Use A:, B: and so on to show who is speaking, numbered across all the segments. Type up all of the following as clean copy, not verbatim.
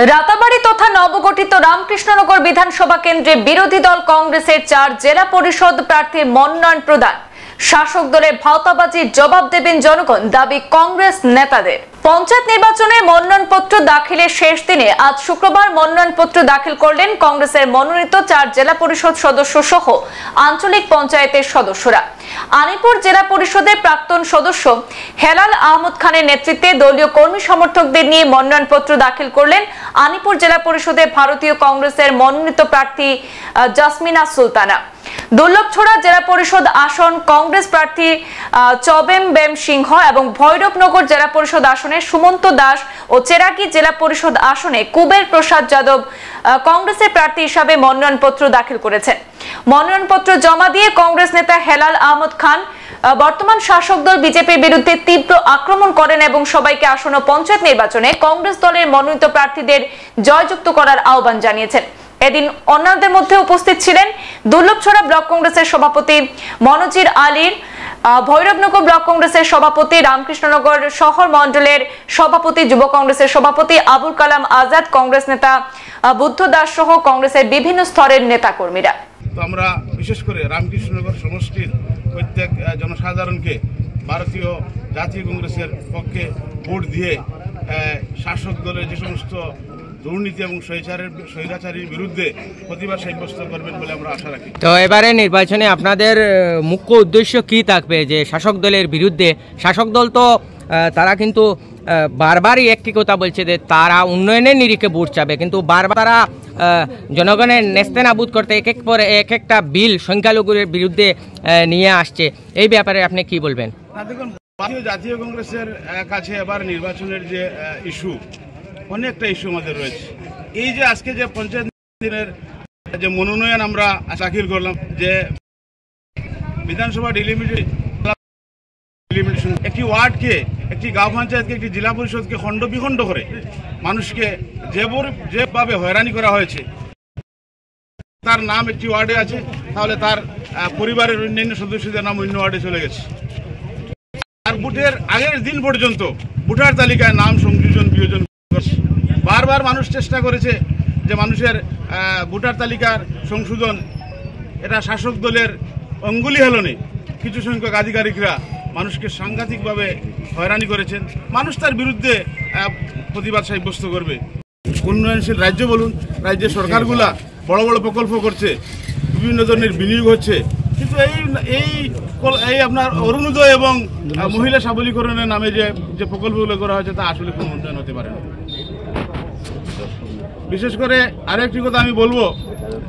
A: রাতাবাড়ি তথা নবগঠিত রামকৃষ্ণনগর বিধানসভা কেন্দ্রে বিরোধী দল কংগ্রেসের 4 জেলা পরিষদ প্রার্থীর মনোনয়ন প্রদান। শাসক দলের ভাওতাবাজির জবাব দেবেন জনগণ, দাবি কংগ্রেস নেতাদের। পঞ্চায়েত নির্বাচনে মনোনয়নপত্র দাখিলের শেষ দিনে আজ শুক্রবার মনোনয়নপত্র দাখিল করলেন কংগ্রেসের মনোনীত 4 জেলা পরিষদ সদস্য সহ আঞ্চলিক পঞ্চায়েতের সদস্যরা। আনিপুর জেলা পরিষদের প্রাক্তন সদস্য হেলাল আহমদ খানের নেতৃত্বে দলীয় কর্মী সমর্থকদের নিয়ে মনোনয়নপত্র দাখিল করলেন আনিপুর জেলা পরিষদে ভারতীয় কংগ্রেসের মনোনীত প্রার্থী জাসমিনা সুলতানা। দুর্লভছড়া জেলা পরিষদ আসন কংগ্রেস প্রার্থী চবেম বেম সিংহ এবং ভৈরবনগর জেলা পরিষদ আসনে সুমন্ত দাস ও চেরাকি জেলা পরিষদ আসনে কুবের প্রসাদ যাদব কংগ্রেসের প্রার্থী হিসাবে মনোনয়নপত্র দাখিল করেছেন। মনোনয়নপত্র জমা দিয়ে কংগ্রেস নেতা হেলাল আহমদ খান বর্তমান শাসক দল বিজেপির বিরুদ্ধে তীব্র আক্রমণ করেন এবং সবাইকে আসন্ন পঞ্চায়েত নির্বাচনে কংগ্রেস দলের মনোনীত প্রার্থীদের জয়যুক্ত করার আহ্বান জানিয়েছেন। এদিন অন্যদের মধ্যে উপস্থিত ছিলেন দুর্লভছড়া ব্লক কংগ্রেসের সভাপতি মনোজির আলীর, ভৈরবনগর ব্লক কংগ্রেসের সভাপতি, রামকৃষ্ণনগর শহর মন্ডলের সভাপতি, যুব কংগ্রেসের সভাপতি আবুল কালাম আজাদ, কংগ্রেস নেতা বুদ্ধ দাস সহ কংগ্রেসের বিভিন্ন স্তরের নেতা কর্মীরা।
B: তো আমরা বিশেষ করে রামকৃষ্ণনগর সমষ্টির প্রত্যেক জনসাধারণকে ভারতীয় জাতীয় কংগ্রেসের পক্ষে ভোট দিয়ে শাসক দলের যে সমস্ত দুর্নীতি এবং স্বৈরাচারীর বিরুদ্ধে প্রতিবাদ সাব্যস্ত করবেন বলে আমরা আশা রাখি।
C: তো এবারে নির্বাচনে আপনাদের মুখ্য উদ্দেশ্য কি থাকবে? যে শাসক দলের বিরুদ্ধে, শাসক দল তো তারা কিন্তু বারবারই একটি কথা বলছে যে তারা উন্নয়নের নিরিখে ভোট চাবে, কিন্তু বারবার তারা জনগণের নেস্তেনাবুদ করতে এক একটা বিল সংখ্যালঘুদের বিরুদ্ধে নিয়ে আসছে। এই ব্যাপারে আপনি কি বলবেন?
B: দেখুন, ভারতীয় জাতীয় কংগ্রেসের কাছে এবার নির্বাচনের যে ইস্যু, অনেকটা ইস্যু আমাদের রয়েছে। এই যে আজকে যে পঞ্চায়েত দিনের যে মনোনয়ন আমরা দাখিল করলাম, যে বিধানসভা ডিলিমিটেশন একটি ওয়ার্ডকে, একটি গাঁও পঞ্চায়েতকে, একটি জেলা পরিষদকে খণ্ড বিখণ্ড করে মানুষকে যেভাবে হয়রানি করা হয়েছে, তার নাম একটি ওয়ার্ডে আছে, তাহলে তার পরিবারের অন্যান্য সদস্যদের নাম অন্য ওয়ার্ডে চলে গেছে। আর ভোটের আগের দিন পর্যন্ত ভোটার তালিকায় নাম সংযোজন বিয়োজন বারবার মানুষ চেষ্টা করেছে যে মানুষের ভোটার তালিকার সংশোধন, এটা শাসক দলের অঙ্গুলি হেলনে কিছু সংখ্যক আধিকারিকরা মানুষকে সাংঘাতিকভাবে হয়রানি করেছেন। মানুষ তার বিরুদ্ধে প্রতিবাদ সাব্যস্ত করবে। উন্নয়নশীল রাজ্য বলুন, রাজ্যের সরকারগুলা বড় বড় প্রকল্প করছে, বিভিন্ন ধরনের বিনিয়োগ হচ্ছে, কিন্তু এই আপনার অরুণোদয় এবং মহিলা সবলীকরণের নামে যে প্রকল্পগুলো করা হয়েছে তা আসলে কোনো উন্নয়ন হতে পারে না। বিশেষ করে আরেকটি কথা আমি বলবো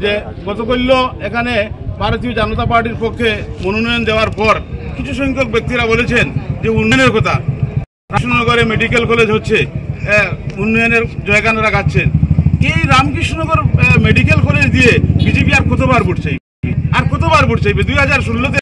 B: যে গতকাল এখানে ভারতীয় জনতা পার্টির পক্ষে মনোনয়ন দেওয়ার পর কিছু সংখ্যক ব্যক্তিরা বলেছেন যে উন্নয়নের কথা, রামকৃষ্ণনগরে মেডিকেল কলেজ হচ্ছে, উন্নয়নের জয়গানরা গাচ্ছেন। এই রামকৃষ্ণনগর মেডিকেল কলেজ দিয়ে বিজেপি আর কতবার ভোট চাইবে? 2016-তে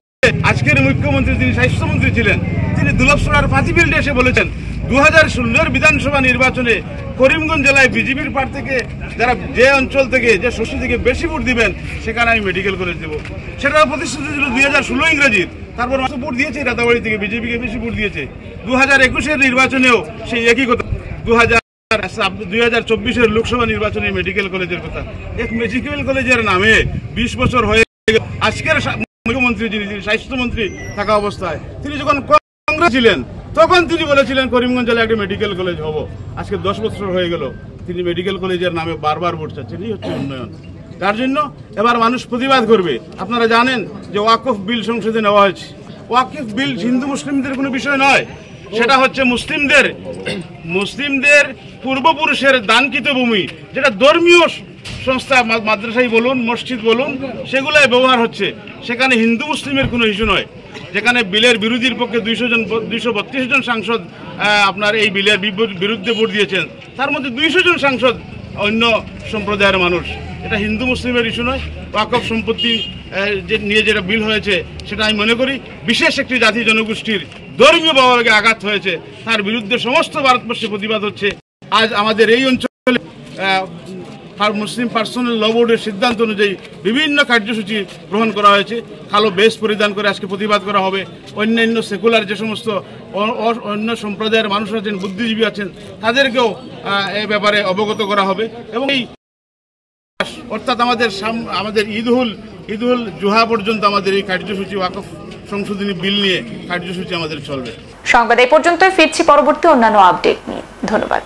B: আজকের মুখ্যমন্ত্রী, যিনি স্বাস্থ্যমন্ত্রী ছিলেন, তিনি দুর্লভছড়ার পাতিফিল্ডে এসে বলেছেন 2016-এর বিধানসভা নির্বাচনে করিমগঞ্জ জেলায় বিজেপির পার্টি থেকে যারা যে অঞ্চল থেকে, যে শস্য থেকে বেশি ভোট দিবেন সেখানে আমি মেডিকেল কলেজ দেবো। সেটাও প্রতিশ্রুতি ছিল 2016 ইংরেজির। তারপর ভোট দিয়েছে রাতাবাড়ি থেকে, বিজেপিকে বেশি ভোট দিয়েছে। 2021-এর নির্বাচনেও সেই একই কথা, 2024-এর লোকসভা নির্বাচনে মেডিকেল কলেজের কথা। এক মেডিকেল কলেজের নামে 20 বছর হয়ে গেল। আজকের মুখ্যমন্ত্রী, যিনি স্বাস্থ্যমন্ত্রী থাকা অবস্থায়, তিনি যখন কংগ্রেস ছিলেন তখন তিনি বলেছিলেন করিমগঞ্জ জেলায় একটা মেডিকেল কলেজ হবো। আজকে 10 বছর হয়ে গেল, তিনি মেডিকেল কলেজের নামে বারবার ভোট চাচ্ছেন। এই হচ্ছে উন্নয়ন। তার জন্য এবার মানুষ প্রতিবাদ করবে। আপনারা জানেন যে ওয়াকফ বিল সংসদে নেওয়া হয়েছে। ওয়াকফ বিল হিন্দু মুসলিমদের কোনো বিষয় নয়, সেটা হচ্ছে মুসলিমদের পূর্বপুরুষের দানকৃত ভূমি, যেটা ধর্মীয় সংস্থা, মাদ্রাসাই বলুন, মসজিদ বলুন, সেগুলাই ব্যবহার হচ্ছে। সেখানে হিন্দু মুসলিমের কোনো ইস্যু নয়। যেখানে বিলের বিরোধীর পক্ষে 232 জন সাংসদ আপনার এই বিলের বিরুদ্ধে ভোট দিয়েছেন, তার মধ্যে 200 জন সাংসদ অন্য সম্প্রদায়ের মানুষ। এটা হিন্দু মুসলিমের ইস্যু নয়। ওয়াকফ সম্পত্তি নিয়ে যেটা বিল হয়েছে, সেটা আমি মনে করি বিশেষ একটি জাতি জনগোষ্ঠীর ধর্মীয় ভাবে আঘাত হয়েছে, তার বিরুদ্ধে সমস্ত ভারতবর্ষে প্রতিবাদ হচ্ছে। আজ আমাদের এই অঞ্চলে মুসলিম পার্সোনাল ল বোর্ডের সিদ্ধান্ত অনুযায়ী বিভিন্ন কার্যসূচি গ্রহণ করা হয়েছে। কালো বেশ পরিধান করে আজকে প্রতিবাদ করা হবে। অন্যান্য সেকুলার যে সমস্ত অন্য সম্প্রদায়ের মানুষ আছেন, বুদ্ধিজীবী আছেন, তাদেরকেও এই ব্যাপারে অবগত করা হবে। এবং এই অর্থাৎ আমাদের ঈদুল জুহা পর্যন্ত আমাদের এই কার্যসূচি, ওয়াকফ সংশোধনী বিল নিয়ে কার্যসূচি আমাদের চলবে।
A: সংবাদ এই পর্যন্তই, ফিরছি পরবর্তী অন্যান্য আপডেট নিয়ে। ধন্যবাদ।